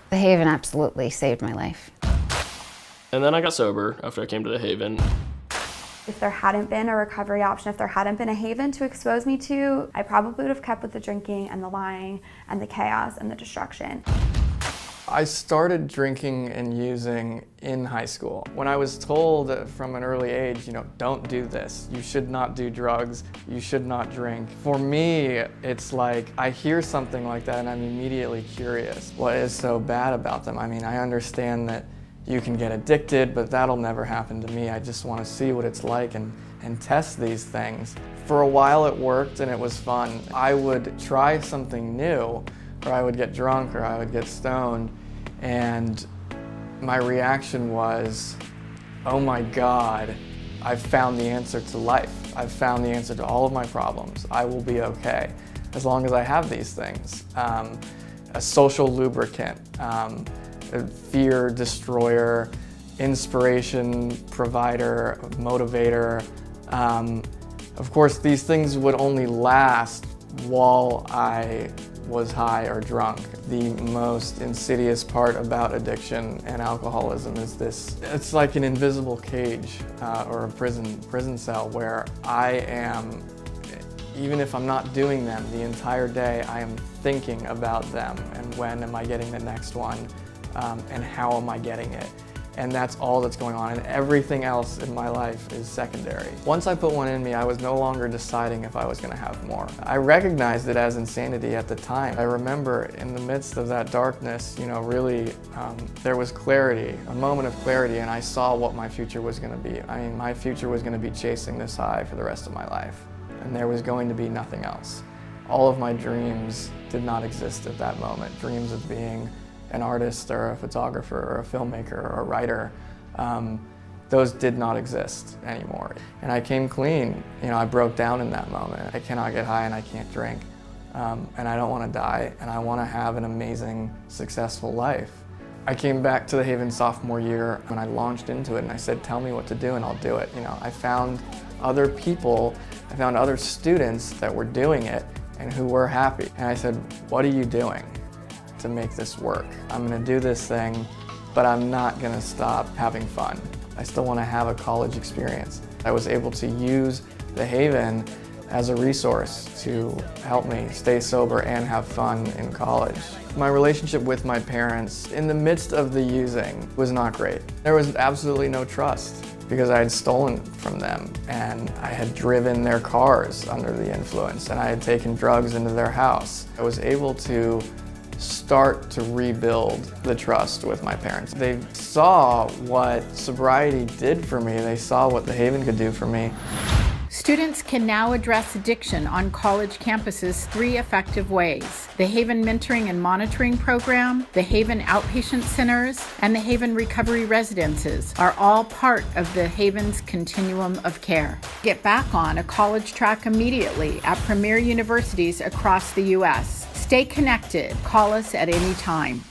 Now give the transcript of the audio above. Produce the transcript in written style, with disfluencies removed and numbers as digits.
The Haven absolutely saved my life. And then I got sober after I came to the Haven. If there hadn't been a recovery option, if there hadn't been a Haven to expose me to, I probably would have kept with the drinking and the lying and the chaos and the destruction. I started drinking and using in high school. When I was told from an early age, don't do this. You should not do drugs. You should not drink. For me, it's like I hear something like that and I'm immediately curious. What is so bad about them? I mean, I understand that you can get addicted, but that'll never happen to me. I just want to see what it's like and test these things. For a while it worked and it was fun. I would try something new, or I would get drunk or I would get stoned, and my reaction was, oh my God, I've found the answer to life. I've found the answer to all of my problems. I will be okay as long as I have these things. A social lubricant, a fear destroyer, inspiration provider, motivator. Of course, these things would only last while I was high or drunk. The most insidious part about addiction and alcoholism is this. It's like an invisible cage or a prison cell where I am, even if I'm not doing them the entire day, I am thinking about them and when am I getting the next one and how am I getting it. And that's all that's going on, and everything else in my life is secondary. Once I put one in me, I was no longer deciding if I was gonna have more. I recognized it as insanity at the time. I remember in the midst of that darkness, really, there was clarity, a moment of clarity, and I saw what my future was gonna be. I mean, my future was gonna be chasing this high for the rest of my life, and there was going to be nothing else. All of my dreams did not exist at that moment. Dreams of being an artist or a photographer or a filmmaker or a writer, those did not exist anymore. And I came clean. I broke down in that moment. I cannot get high and I can't drink. And I don't want to die, and I want to have an amazing, successful life. I came back to the Haven sophomore year and I launched into it and I said, tell me what to do and I'll do it. I found other people, I found other students that were doing it and who were happy. And I said, what are you doing to make this work? I'm gonna do this thing, but I'm not gonna stop having fun. I still wanna have a college experience. I was able to use the Haven as a resource to help me stay sober and have fun in college. My relationship with my parents in the midst of the using was not great. There was absolutely no trust because I had stolen from them and I had driven their cars under the influence and I had taken drugs into their house. I was able to start to rebuild the trust with my parents. They saw what sobriety did for me. They saw what the Haven could do for me. Students can now address addiction on college campuses 3 effective ways: the Haven Mentoring and Monitoring Program, the Haven Outpatient Centers, and the Haven Recovery Residences are all part of the Haven's continuum of care. Get back on a college track immediately at premier universities across the U.S. Stay connected. Call us at any time.